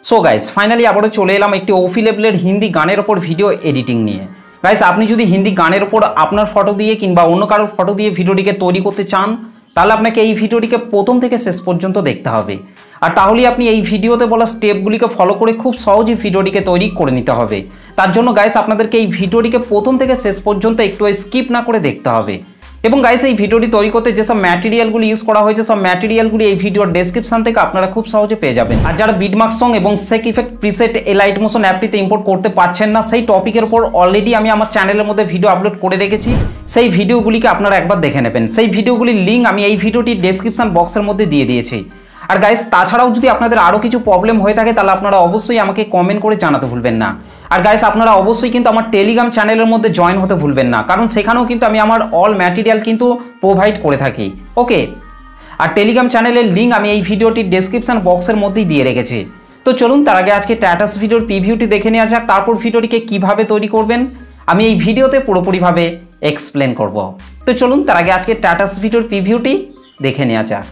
So guys finally আবারও চলে এলাম একটি ওফি লেভেলের হিন্দি গানের ওপর ভিডিও এডিটিং নিয়ে। গাইস আপনি যদি হিন্দি গানের ওপর আপনার ফটো দিয়ে কিংবা অন্য কারোর ফটো দিয়ে ভিডিওটিকে তৈরি করতে চান তাহলে আপনাকে এই ভিডিওটিকে প্রথম থেকে শেষ পর্যন্ত দেখতে হবে। আর তাহলেই আপনি এই ভিডিওতে বলা স্টেপগুলিকে ফলো করে খুব সহজেই ভিডিওটিকে তৈরি করে নিতে হবে। তার জন্য গাইস আপনাদেরকে এই ভিডিওটিকে প্রথম থেকে শেষ পর্যন্ত একটু স্কিপ না করে দেখতে হবে। এবং গাইস এই ভিডিওটি তৈরি করতে যেসব ম্যাটেরিয়ালগুলি ইউজ করা হয়েছে সব ম্যাটেরিয়ালগুলি এই ভিডিওর ডেসক্রিপশন থেকে আপনারা খুব সহজে পেয়ে যাবেন। আর যারা বিটমার্ক সং এবং সেক ইফেক্ট প্রিসেট লাইট মোশন অ্যাপটিতে ইম্পোর্ট করতে পারছেন না সেই টপিকের উপর অলরেডি আমি আমার চ্যানেলের মধ্যে ভিডিও আপলোড করে রেখেছি, সেই ভিডিওগুলিকে আপনারা একবার দেখে নেবেন। সেই ভিডিওগুলির লিঙ্ক আমি এই ভিডিওটির ডেসক্রিপশন বক্সের মধ্যে দিয়ে দিয়েছি। আর গাইস তাছাড়াও যদি আপনাদের আরও কিছু প্রবলেম হয়ে থাকে তাহলে আপনারা অবশ্যই আমাকে কমেন্ট করে জানাতে ভুলবেন না। আর গাইস আপনারা অবশ্যই কিন্তু আমার টেলিগ্রাম চ্যানেলের মধ্যে জয়েন হতে ভুলবেন না, কারণ সেখানেও কিন্তু আমি আমার অল ম্যাটেরিয়াল কিন্তু প্রোভাইড করে থাকি। ওকে, আর টেলিগ্রাম চ্যানেলের লিঙ্ক আমি এই ভিডিওটির ডেসক্রিপশন বক্সের মধ্যেই দিয়ে রেখেছি। তো চলুন তার আগে আজকে স্ট্যাটাস ভিডিওর প্রিভিউটি দেখে নেওয়া যাক, তারপর ভিডিওটিকে কিভাবে তৈরি করবেন আমি এই ভিডিওতে পুরোপুরিভাবে এক্সপ্লেন করব। তো চলুন তার আগে আজকে স্ট্যাটাস ভিডিওর প্রিভিউটি দেখে নেওয়া যাক।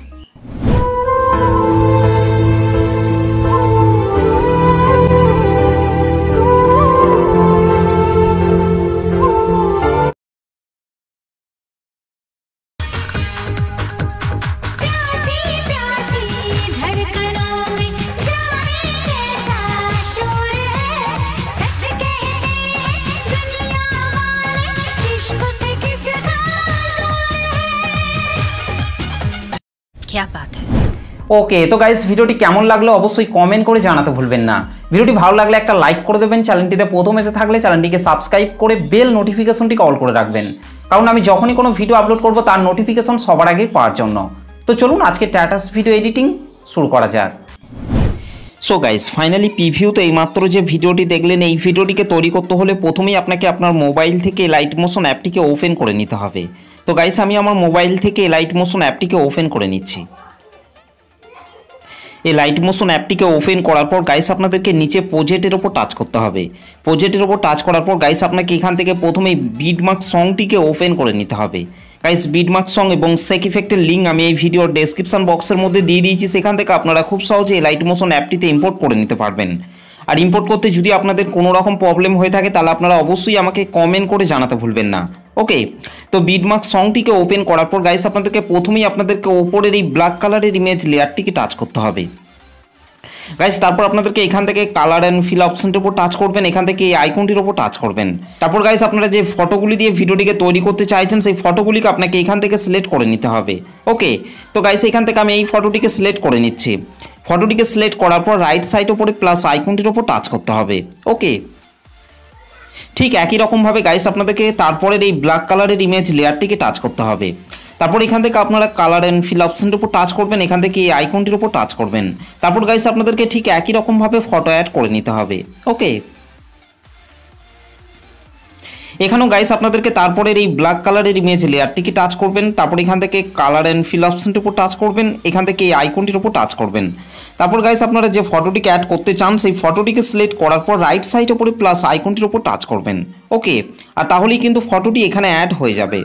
ওকে, তো গাইস ভিডিওটি কেমন লাগলো অবশ্যই কমেন্ট করে জানাতে ভুলবেন না। ভিডিওটি ভালো লাগলে একটা লাইক করে দেবেন, চ্যানেলটিতে প্রথম এসে থাকলে চ্যানেলটিকে সাবস্ক্রাইব করে বেল নোটিফিকেশনটিকে অল করে রাখবেন, কারণ আমি যখনই কোনো ভিডিও আপলোড করব তার নোটিফিকেশন সবার আগে পাওয়ার জন্য। তো চলুন আজকে স্ট্যাটাস ভিডিও এডিটিং শুরু করা যাক। সো গাইস ফাইনালি প্রিভিউতে এইমাত্র যে ভিডিওটি দেখলেন এই ভিডিওটিকে তৈরি করতে হলে প্রথমেই আপনাকে আপনার মোবাইল থেকে লাইট মোশন অ্যাপটিকে ওপেন করে নিতে হবে। তো গাইস আমি আমার মোবাইল থেকে লাইট মোশন অ্যাপটিকে ওপেন করে নিচ্ছি। এই লাইট মোশন অ্যাপটিকে ওপেন করার পর গাইস আপনাদেরকে নিচে প্রজেক্টের ওপর টাচ করতে হবে। প্রজেক্টের ওপর টাচ করার পর গাইস আপনাকে এখান থেকে প্রথমে বিটমার্ক সংটিকে ওপেন করে নিতে হবে। গাইস বিটমার্ক সং এবং সেক ইফেক্টের লিঙ্ক আমি এই ভিডিওর ডেসক্রিপশন বক্সের মধ্যে দিয়ে দিয়েছি, সেখান থেকে আপনারা খুব সহজে এই লাইট মোশন অ্যাপটিতে ইম্পোর্ট করে নিতে পারবেন। আর ইম্পোর্ট করতে যদি আপনাদের কোনো রকম প্রবলেম হয়ে থাকে তাহলে আপনারা অবশ্যই আমাকে কমেন্ট করে জানাতে ভুলবেন না। ওকে, তো বিটমার্ক সংটিকে ওপেন করার পর গাইস আপনাদেরকে প্রথমেই আপনাদেরকে ওপরের এই ব্ল্যাক কালারের ইমেজ লেয়ারটিকে টাচ করতে হবে। গাইস তারপর আপনাদেরকে এখান থেকে কালার অ্যান্ড ফিল অপশনটির উপর টাচ করবেন, এখান থেকে এই আইকনটির উপর টাচ করবেন। তারপর গাইস আপনারা যে ফটোগুলি দিয়ে ভিডিওটিকে তৈরি করতে চাইছেন সেই ফটোগুলিকে আপনাকে এখান থেকে সিলেক্ট করে নিতে হবে। ওকে, তো গাইস এখান থেকে আমি এই ফটোটিকে সিলেক্ট করে নিচ্ছি। ফটোটিকে সিলেক্ট করার পর রাইট সাইড ওপরে প্লাস আইকনটির উপর টাচ করতে হবে। ওকে, ঠিক একই রকমভাবে গাইস আপনাদেরকে তারপরের এই ব্ল্যাক কালারের ইমেজ লেয়ারটিকে টাচ করতে হবে। তারপর এখান থেকে আপনারা কালার অ্যান্ড ফিল অপশনটির উপর টাচ করবেন, এখান থেকে এই আইকনটির উপর টাচ করবেন। তারপর গাইস আপনাদেরকে ঠিক একই রকমভাবে ফটো অ্যাড করে নিতে হবে। ওকে, এখানেও গাইস আপনাদেরকে তারপরের এই ব্ল্যাক কালারের ইমেজ লেয়ারটিকে টাচ করবেন। তারপর এখান থেকে কালার অ্যান্ড ফিল অপশনটির উপর টাচ করবেন, এখান থেকে এই আইকনটির উপর টাচ করবেন। তারপর গাইস আপনারা যে ফটোটিকে অ্যাড করতে চান সেই ফটোটিকে সিলেক্ট করার পর রাইট সাইড ওপরে প্লাস আইকনটির উপর টাচ করবেন। ওকে, আর তাহলেই কিন্তু ফটোটি এখানে অ্যাড হয়ে যাবে।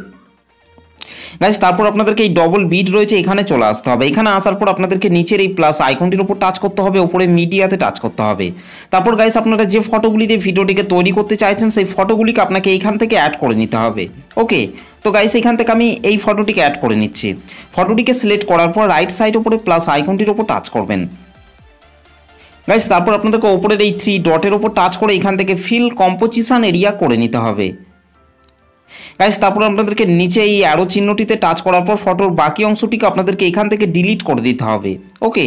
গাইস তারপর আপনাদেরকে এই ডবল বিট রয়েছে এখানে চলে আসতে হবে। এখানে আসার পর আপনাদেরকে নিচের এই প্লাস আইকনটির উপর টাচ করতে হবে, উপরে মিডিয়াতে টাচ করতে হবে। তারপর গাইস আপনারা যে ফটোগুলি দিয়ে ভিডিওটিকে তৈরি করতে চাইছেন সেই ফটোগুলিকে আপনাকে এইখান থেকে অ্যাড করে নিতে হবে। ওকে, তো গাইস এখান থেকে আমি এই ফটোটিকে অ্যাড করে নিচ্ছি। ফটোটিকে সিলেক্ট করার পর রাইট সাইড উপরে প্লাস আইকনটির উপর টাচ করবেন। গাইস তারপর আপনাদেরকে উপরের এই 3 ডটের উপর টাচ করে এখান থেকে ফিল কম্পোজিশন এরিয়া করে নিতে হবে। গাইস তারপর আপনাদেরকে নিচে এই অ্যারো চিহ্নটিতে টাচ করার পর ফটোর বাকি অংশটিকে আপনাদেরকে এখান থেকে ডিলিট করে দিতে হবে। ওকে,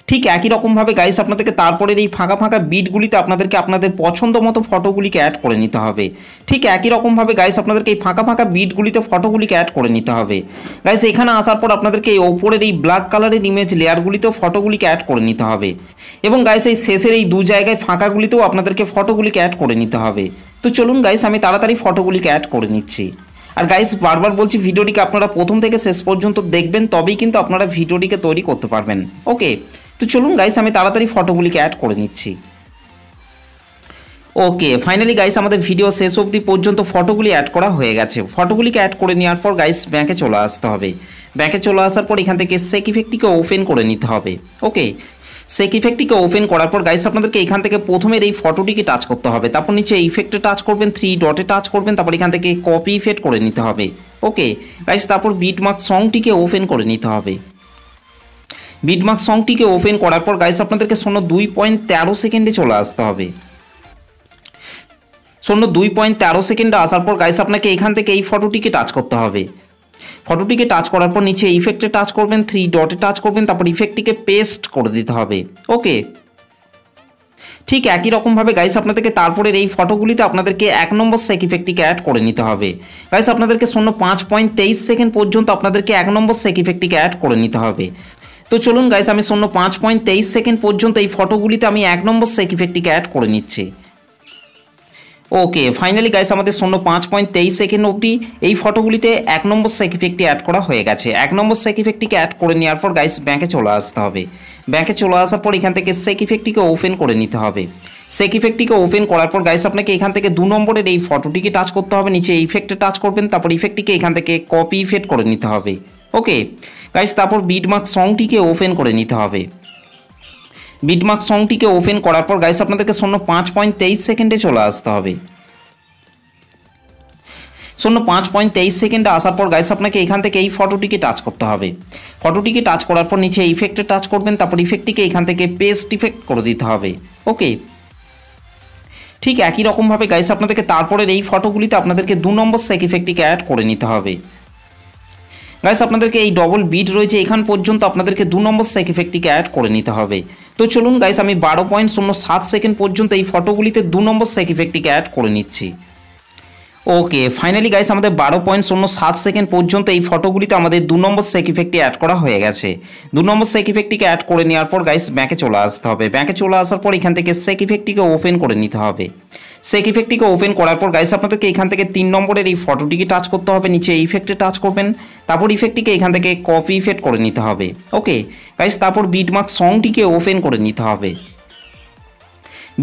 ঠিক একই রকমভাবে গাইস আপনাদেরকে তারপরের এই ফাঁকা ফাঁকা বিটগুলিতে আপনাদেরকে আপনাদের পছন্দ মতো ফটোগুলিকে অ্যাড করে নিতে হবে। ঠিক একই রকমভাবে গাইস আপনাদেরকে এই ফাঁকা ফাঁকা বিটগুলিতে ফটোগুলিকে অ্যাড করে নিতে হবে। গাইস এখানে আসার পর আপনাদেরকে এই ওপরের এই ব্ল্যাক কালারের ইমেজ লেয়ারগুলিতেও ফটোগুলিকে অ্যাড করে নিতে হবে। এবং গাইস এই শেষের এই দু জায়গায় ফাঁকাগুলিতেও আপনাদেরকে ফটোগুলিকে অ্যাড করে নিতে হবে। তো চলুন গাইস আমি তাড়াতাড়ি ফটোগুলিকে অ্যাড করে নিচ্ছি। আর গাইস বারবার বলছি ভিডিওটিকে আপনারা প্রথম থেকে শেষ পর্যন্ত দেখবেন, তবেই কিন্তু আপনারা ভিডিওটিকে তৈরি করতে পারবেন। ওকে, তো চলুন গাইস আমি তাড়াতাড়ি ফটোগুলিকে অ্যাড করে নিচ্ছি। ওকে, ফাইনালি গাইস আমাদের ভিডিও শেষ অবধি পর্যন্ত ফটোগুলি অ্যাড করা হয়ে গেছে। ফটোগুলিকে অ্যাড করে নেওয়ার পর গাইস ব্যাকে চলে আসতে হবে। ব্যাকে চলে আসার পর এখান থেকে সেক ইফেক্টটিকে ওপেন করে নিতে হবে। ওকে, সেক ইফেক্টটিকে ওপেন করার পর গাইস আপনাদেরকে এখান থেকে প্রথমের এই ফটোটিকে টাচ করতে হবে, তারপর নিচে ইফেক্টে টাচ করবেন, 3 ডটে টাচ করবেন, তারপর এখান থেকে কপি ইফেক্ট করে নিতে হবে। ওকে গাইস, তারপর বিটমার্ক সংটিকে ওপেন করে নিতে হবে। বিটমার্ক সংটিকে ওপেন করার পর গাইস আপনাদেরকে 2.13 সেকেন্ডে চলে আসতে হবে। 2.13 সেকেন্ডে আসার পর গাইস আপনাকে এখান থেকে এই ফটোটিকে টাচ করতে হবে। ফটোটিকে টাচ করার পর নিচে ইফেক্টে টাচ করবেন, 3 ডটে টাচ করবেন, তারপর ইফেক্টটিকে পেস্ট করে দিতে হবে। ওকে, ঠিক একই রকমভাবে গাইস আপনাদেরকে তারপরের এই ফটোগুলিতে আপনাদেরকে 1 নম্বর সেক ইফেক্টটিকে অ্যাড করে নিতে হবে। গাইস আপনাদেরকে 5.23 সেকেন্ড পর্যন্ত আপনাদেরকে 1 নম্বর সেক ইফেক্টটিকে অ্যাড করে নিতে হবে। তো চলুন গাইস, আমি 5.23 সেকেন্ড পর্যন্ত এই ফটোগুলিতে আমি 1 নম্বর সেক ইফেক্টটিকে অ্যাড করে নিচ্ছি। ওকে, ফাইনালি গাইস আমাদের 5.23 সেকেন্ড অবধি এই ফটোগুলিতে 1 নম্বর সেক ইফেক্টটি অ্যাড করা হয়ে গেছে। 1 নম্বর সেক ইফেক্টটিকে অ্যাড করে নেওয়ার পর গাইস ব্যাঙ্কে চলে আসতে হবে। ব্যাঙ্কে চলে আসার পর এখান থেকে সেক ইফেক্টটিকে ওপেন করে নিতে হবে। সেক ইফেক্টটিকে ওপেন করার পর গাইস আপনাকে এখান থেকে 2 নম্বরের এই ফটোটিকে টাচ করতে হবে, নিচে ইফেক্টে টাচ করবেন, তারপর ইফেক্টটিকে এখান থেকে কপি ইফেক্ট করে নিতে হবে। ওকে গাইস, তারপর বিটমার্ক সংটিকে ওপেন করে নিতে হবে। বিটমার্ক সংটিকে ওপেন করার পর গাইস আপনাদেরকে 5.23 সেকেন্ডে চলে আসতে হবে। 5.23 সেকেন্ডে আসার পর গাইস আপনাকে এখান থেকে এই ফটোটিকে টাচ করতে হবে। ফটোটিকে টাচ করার পর নিচে ইফেক্টে টাচ করবেন, তারপর ইফেক্টটিকে এখান থেকে পেস্ট ইফেক্ট করে দিতে হবে। ওকে, ঠিক একই রকমভাবে গাইস আপনাদেরকে তারপরের এই ফটোগুলিতে আপনাদেরকে 2 নম্বর সেক ইফেক্টটিকে অ্যাড করে নিতে হবে। গাইস আপনাদেরকে এই ডবল বিট রয়েছে এখান পর্যন্ত আপনাদেরকে 2 নম্বর সেক ইফেক্টটিকে অ্যাড করে নিতে হবে। তো চলুন গাইস, আমি 12.07 সেকেন্ড পর্যন্ত এই ফটোগুলিতে 2 নম্বর সেক ইফেক্টটিকে অ্যাড করে নিচ্ছি। ওকে, ফাইনালি গাইস আমাদের 12.07 সেকেন্ড পর্যন্ত এই ফটোগুলিতে আমাদের 2 নম্বর সেক ইফেক্টটি অ্যাড করা হয়ে গেছে। 2 নম্বর সেক ইফেক্টটিকে অ্যাড করে নেওয়ার পর গাইস ব্যাকে চলে আসতে হবে। ব্যাকে চলে আসার পর এখান থেকে সেক ইফেক্টটিকে ওপেন করে নিতে হবে। সেক ইফেক্টটিকে ওপেন করার পর গাইস আপনাদেরকে এখান থেকে 3 নম্বরের এই ফটোটিকে টাচ করতে হবে, নিচে ইফেক্টে টাচ করবেন, তারপর ইফেক্টটিকে এখান থেকে কপি ইফেক্ট করে নিতে হবে। ওকে গাইস, তারপর বিটমার্ক সংটিকে ওপেন করে নিতে হবে।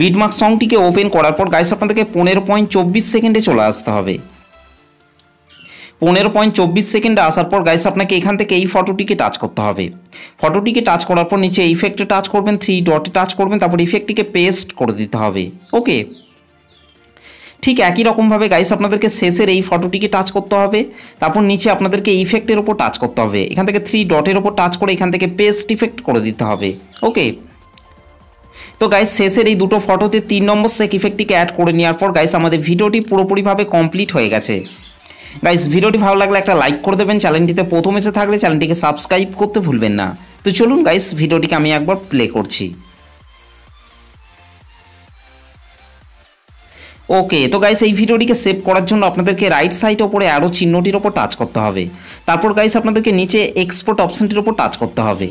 বিটমার্ক সংটিকে ওপেন করার পর গাইস আপনাদেরকে 15.24 সেকেন্ডে চলে আসতে হবে। 15.24 সেকেন্ডে আসার পর গাইস আপনাকে এখান থেকে এই ফটোটিকে টাচ করতে হবে। ফটোটিকে টাচ করার পর নিচে ইফেক্টে টাচ করবেন, 3 ডটে টাচ করবেন, তারপর ইফেক্টটিকে পেস্ট করে দিতে হবে। ওকে, ঠিক একই রকমভাবে গাইস আপনাদেরকে শেষের এই ফটোটিকে টাচ করতে হবে, তারপর নিচে আপনাদেরকে ইফেক্টের ওপর টাচ করতে হবে, এখান থেকে 3 ডটের ওপর টাচ করে এখান থেকে পেস্ট ইফেক্ট করে দিতে হবে। ওকে, তো গাইস শেষের এই দুটো ফটোতে 3 নম্বর সেক ইফেক্টটিকে অ্যাড করে নেওয়ার পর গাইস আমাদের ভিডিওটি পুরোপুরিভাবে কমপ্লিট হয়ে গেছে। গাইস ভিডিওটি ভালো লাগলে একটা লাইক করে দেবেন, চ্যানেলটিতে প্রথম এসে থাকলে চ্যানেলটিকে সাবস্ক্রাইব করতে ভুলবেন না। তো চলুন গাইস ভিডিওটিকে আমি একবার প্লে করছি। ওকে, তো গাইস এই ভিডিওটিকে সেভ করার জন্য আপনাদেরকে রাইট সাইডে ওপরে অ্যারো চিহ্নটির ওপর টাচ করতে হবে, তারপর গাইস আপনাদেরকে নিচে এক্সপোর্ট অপশনটির ওপর টাচ করতে হবে।